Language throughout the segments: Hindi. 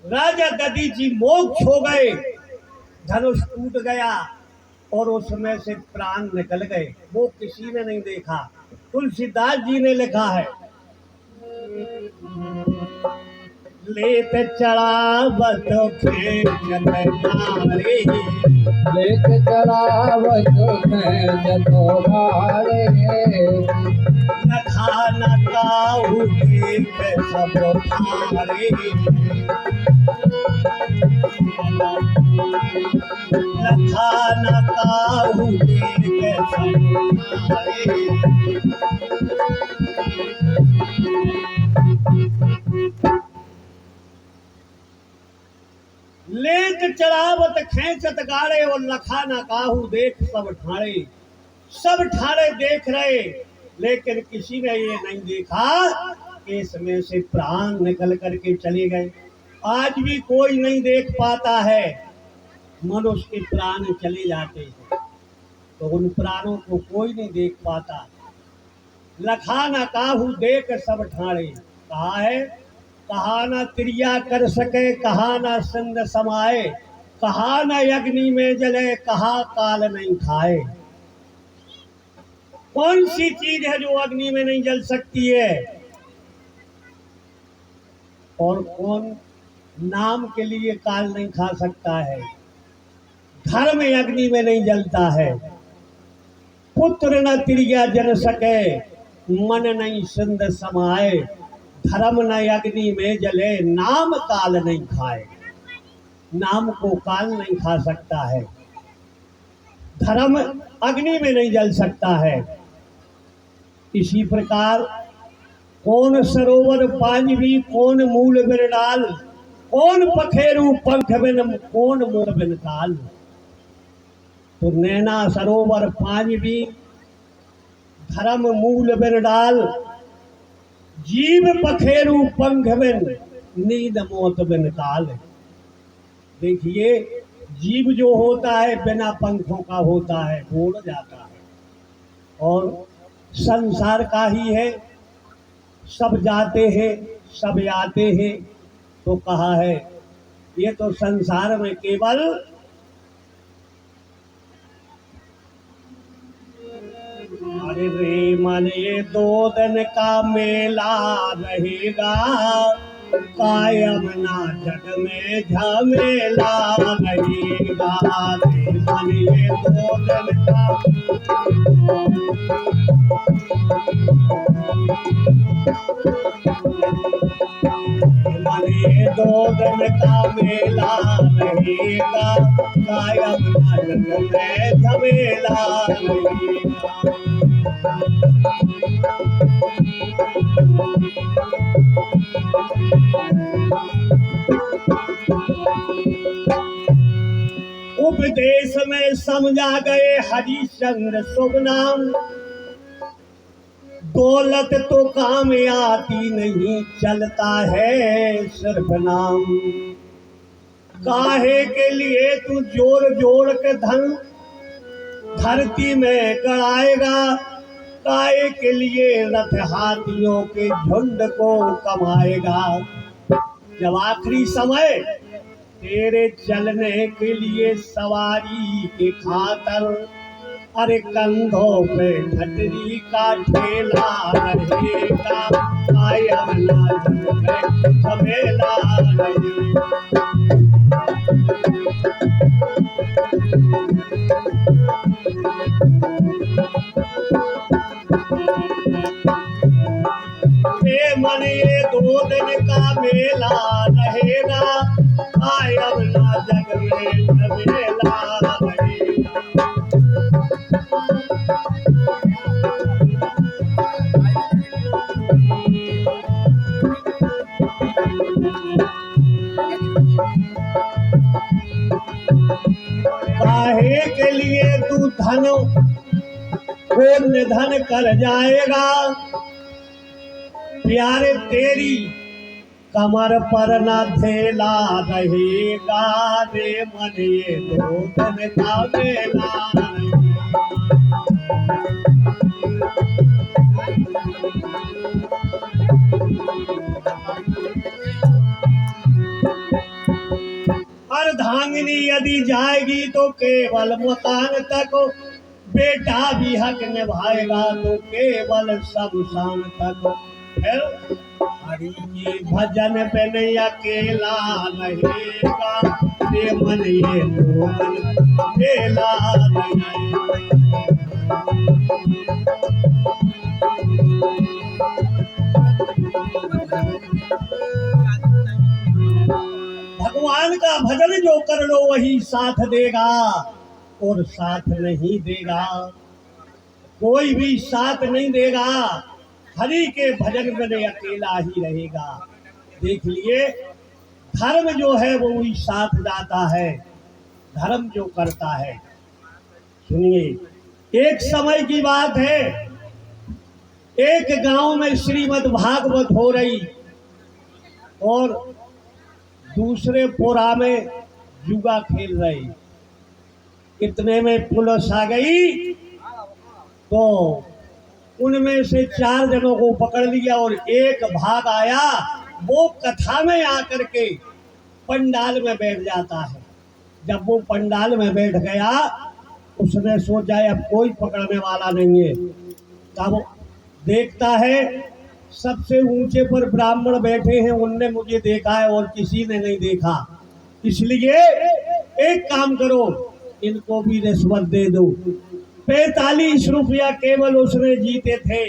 राजा दधी जी मोक्ष हो गए, धनुष टूट गया और उसमें से प्राण निकल गए। वो किसी ने नहीं देखा। तुलसीदास जी ने लिखा है, लेत चढ़ावत खेचत नारे, लेत चढ़ावत खेचत नारे, लखा न काहू देख सब ठारे, लखा न काहू देख सब ठारे। लेत चढ़ावत खेचत गाड़े और लखा न काहू देख सब ठाड़े। सब ठाड़े देख रहे, लेकिन किसी ने ये नहीं देखा कि इसमें से प्राण निकल करके चले गए। आज भी कोई नहीं देख पाता है। मनुष्य के प्राण चले जाते हैं तो उन प्राणों को कोई नहीं देख पाता। लखा न काहू देख सब ठाड़े, कहा है, कहा न त्रिया कर सके, कहा न संग समाए, कहा न अग्नि में जले, कहा काल नहीं खाए। कौन सी चीज है जो अग्नि में नहीं जल सकती है? और कौन नाम के लिए काल नहीं खा सकता है? धर्म अग्नि में नहीं जलता है। पुत्र न त्रिया जन सके, मन नहीं सिंध समाए, धर्म न अग्नि में जले, नाम काल नहीं खाए। नाम को काल नहीं खा सकता है। धर्म अग्नि में नहीं जल सकता है। इसी प्रकार कौन सरोवर पांजवी, कौन मूल बिन डाल, कौन पखेरु पंख बिन, कौन मोर बिन काल। तो नैना सरोवर पांजवी, धर्म मूल बिन डाल, जीव पखेरु पंख बिन, नींद मौत बिन काल। देखिए, जीव जो होता है बिना पंखों का होता है, उड़ जाता है और संसार का ही है। सब जाते हैं, सब आते हैं। तो कहा है, ये तो संसार में केवल अरे रे मन ये 2 दिन का मेला रहेगा, कायम ना जग में झमेला रहेगा। रे मन ये 2 दिन का, मन ये 2 दिन का मेला रहेगा, कायम ना जग में झमेला रहेगा। उपदेश में समझा गए हरिश्चंद्र शुभ नाम, दौलत तो काम आती नहीं, चलता है सिर्फ नाम। काहे के लिए तू जोड़ जोड़ के धन धरती में गड़ाएगा, काहे के लिए रथ हाथियों के झुंड को कमाएगा। जब आखिरी समय तेरे चलने के लिए सवारी के खातर, अरे कंधों पे खटरी का ठेला रहेगा, कायम ना जग में झमेला रहेगा। मन ये 2 दिन का मेला रहेगा, कायम ना जग में झमेला रहेगा। काहे के लिए तू धन को निधन कर जाएगा, प्यारे तेरी कमर पर न थेला रहेगा। रे मन ये 2 दिन का मेला अर्धांगिनी यदि जाएगी तो केवल मकान तक, बेटा भी हक निभाएगा तो केवल शमशान तक। फिर हरि के भजन पे नहीं अकेला रहेगा, ये मन ये तो मन अकेला रहेगा। भगवान का भजन जो कर लो वही साथ देगा, और साथ नहीं देगा कोई भी साथ नहीं देगा। हरि के भजन में अकेला ही रहेगा। देख लिए, धर्म जो है वो ही साथ जाता है, धर्म जो करता है। सुनिए, एक समय की बात है, एक गांव में श्रीमद् भागवत हो रही और दूसरे पोरा में जुआ खेल रहे। इतने में पुलिस आ गई तो उनमें से 4 जनों को पकड़ लिया और एक भाग आया। वो कथा में आकर के पंडाल में बैठ जाता है। जब वो पंडाल में बैठ गया, उसने सोचा अब कोई पकड़ने वाला नहीं है। तब देखता है सबसे ऊंचे पर ब्राह्मण बैठे हैं, उनने मुझे देखा है और किसी ने नहीं देखा। इसलिए एक काम करो, इनको भी रिश्वत दे दो। 45 रुपया केवल उसने जीते थे,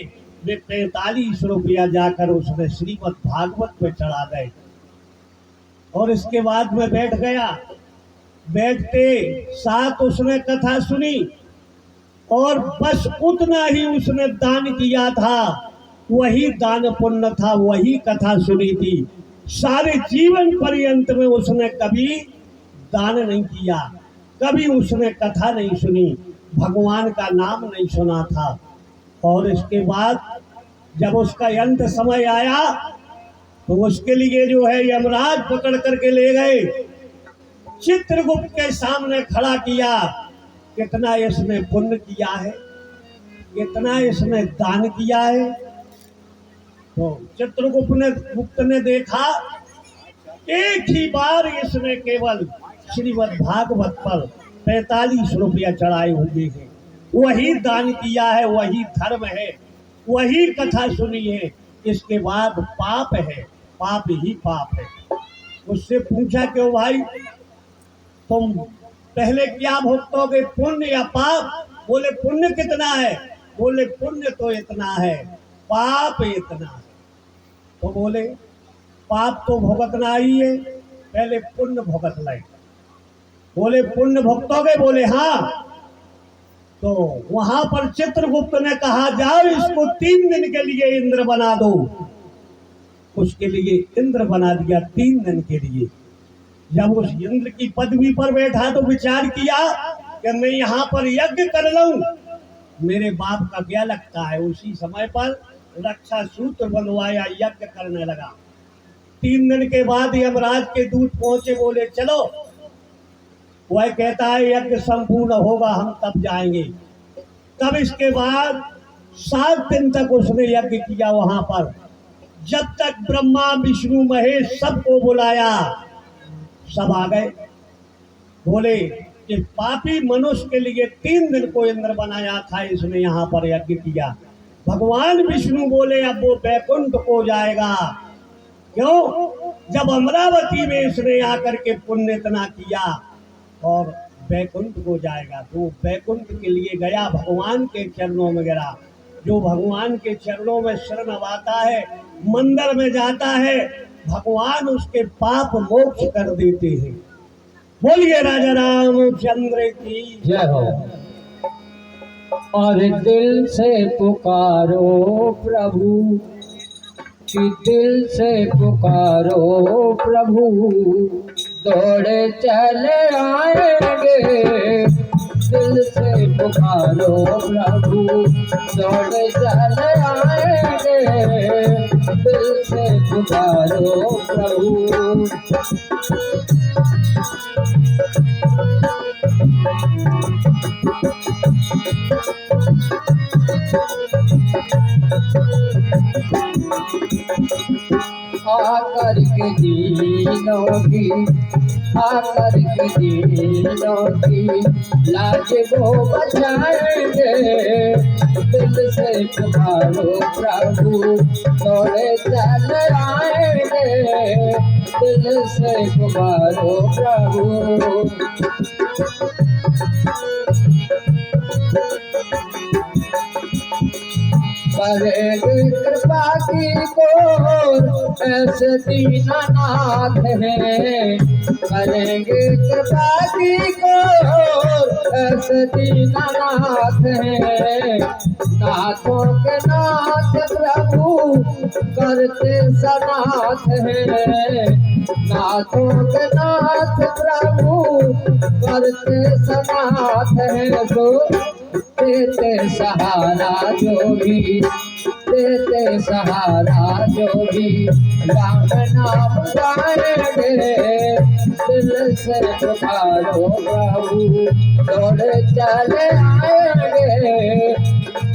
वे 45 रुपया जाकर उसने श्रीमद् भागवत पे चढ़ा गए। और इसके बाद में बैठ गया। बैठते साथ उसने कथा सुनी और बस उतना ही उसने दान किया था, वही दान पुण्य था, वही कथा सुनी थी। सारे जीवन पर्यंत में उसने कभी दान नहीं किया, कभी उसने कथा नहीं सुनी, भगवान का नाम नहीं सुना था। और इसके बाद जब उसका अंत समय आया तो उसके लिए जो है यमराज पकड़ करके ले गए, चित्रगुप्त के सामने खड़ा किया। कितना इसने पुण्य किया है, कितना इसने दान किया है। तो चित्रगुप्त ने देखा एक ही बार इसने केवल श्रीमद् भागवत पर 45 रुपया चढ़ाए हुए हैं, वही दान किया है, वही धर्म है, वही कथा सुनी है। इसके बाद पाप है, पाप ही पाप है। उससे पूछा क्यों भाई, तुम पहले क्या भुगतोगे, पुण्य या पाप? बोले पुण्य कितना है? बोले पुण्य तो इतना है, पाप इतना है। तो बोले पाप तो भुगतना ही है, पहले पुण्य भुगत ले। बोले पुण्य भुगतोगे? बोले हाँ। तो वहां पर चित्रगुप्त ने कहा जाओ इसको 3 दिन के लिए इंद्र बना दो। उसके लिए इंद्र बना दिया 3 दिन के लिए। जब उस इंद्र की पदवी पर बैठा तो विचार किया कि मैं यहाँ पर यज्ञ कर लूं, मेरे बाप का क्या लगता है। उसी समय पर रक्षा सूत्र बनवाया, यज्ञ करने लगा। 3 दिन के बाद यमराज के दूत पहुंचे, बोले चलो। वह कहता है यज्ञ संपूर्ण होगा, हम तब जाएंगे। तब इसके बाद 7 दिन तक उसने यज्ञ किया वहां पर। जब तक ब्रह्मा विष्णु महेश सबको बुलाया, सब आ गए। बोले कि पापी मनुष्य के लिए 3 दिन को इंद्र बनाया था, इसने यहाँ पर यज्ञ किया। भगवान विष्णु बोले अब वो बैकुंठ को जाएगा। क्यों? जब अमरावती में इसने आकर के पुण्य इतना किया और बैकुंठ को जाएगा। तो बैकुंठ के लिए गया, भगवान के चरणों में गिरा। जो भगवान के चरणों में शरण नवाता है, मंदिर में जाता है, भगवान उसके पाप मोक्ष कर देते हैं। बोलिए राजा रामचंद्र की जय हो। और दिल से पुकारो प्रभु, कि दिल से पुकारो प्रभु, दौड़े चले आएंगे। दिल से पुकारो प्रभु, दौड़े चले आएंगे। दिल से पुकारो प्रभु। आकर के दीनों की, आकर के दीनों की लाज वो बचाएंगे। दिल से पुकारो प्रभु दौड़े चल आएंगे। दिल से पुकारो प्रभु। करेंगे कृपा की को ऐसे दीनानाथ है। करेंगे कृपा की को ऐसे दीनानाथ है। नाथों के नाथ प्रभु करते सनाथ है। नाथों के नाथ प्रभु करते सनाथ है। सो देते सहारा जो भी, देते सहारा जो भी राम नाम गाएंगे। दिल से पुकारो प्रभु दौड़े चले आएंगे।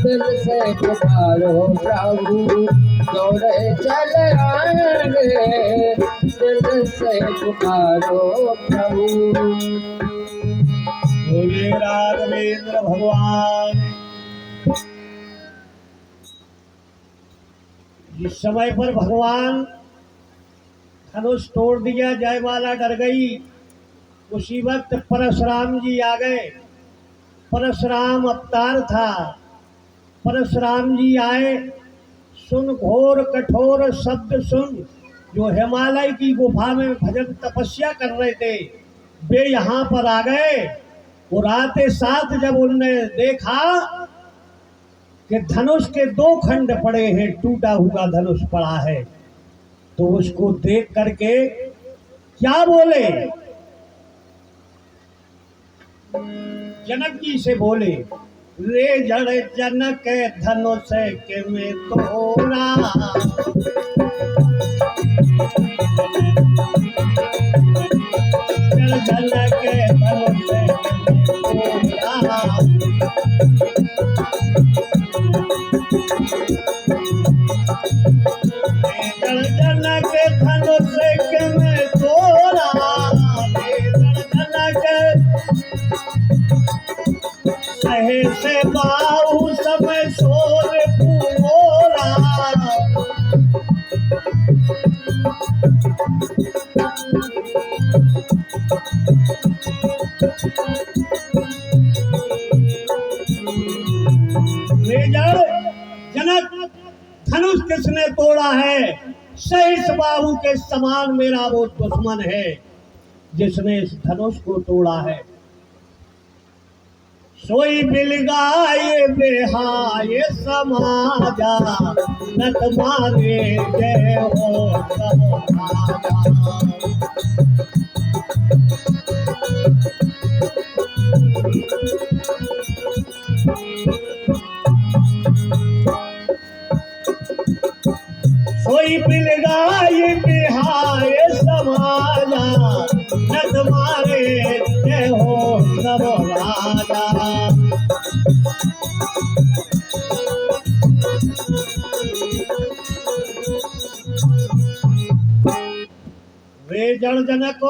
दिल से पुकारो प्रभु दौड़े चले आएंगे। दिल से पुकारो प्रभु। बोले राघवेंद्र भगवान। जिस समय पर भगवान धनुष तोड़ दिया, जयमाला डर गई, उसी वक्त परशुराम जी आ गए। परशुराम अवतार था। परशुराम जी आए, सुन घोर कठोर शब्द सुन। जो हिमालय की गुफा में भजन तपस्या कर रहे थे, वे यहाँ पर आ गए। और आते साथ जब उनने देखा कि धनुष के 2 खंड पड़े हैं, टूटा हुआ धनुष पड़ा है, तो उसको देख करके क्या बोले? जनक जी से बोले, रे जड़ जनक धनुष के में तोड़ा। जनक धनुष जनक धनुष के में तोड़ा। जनक सहे से बाहु समय शोर पूरा। जनक धनुष किसने तोड़ा है? सहिस बाहु के समान मेरा वो दुश्मन है जिसने इस धनुष को तोड़ा है। सोई बिलगाए बेहाय समाजा, नत मारे जय हो सब राजा। सोई बिलगाए बेहाय समाजा, नत मारे जय हो सब राजा। वे जड़ जनक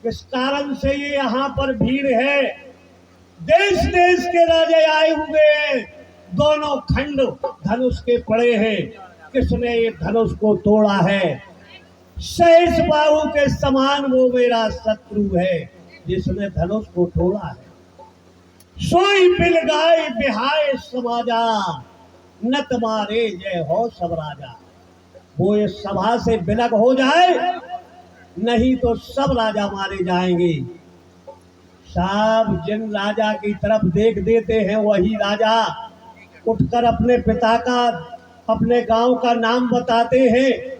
किस कारण से ये यहाँ पर भीड़ है? देश देश के राजे आए हुए हैं, दोनों खंड धनुष के पड़े हैं। किसने ये धनुष को तोड़ा है? शेष बाहु के समान वो मेरा शत्रु है जिसने धनुष को तोड़ा है। सोई बिलगाए बिहाय समाजा, नत मारे जय हो सब राजा। वो इस सभा से बिलग हो जाए, नहीं तो सब राजा मारे जाएंगे। साहब जिन राजा की तरफ देख देते हैं वही राजा उठकर अपने पिता का, अपने गांव का नाम बताते हैं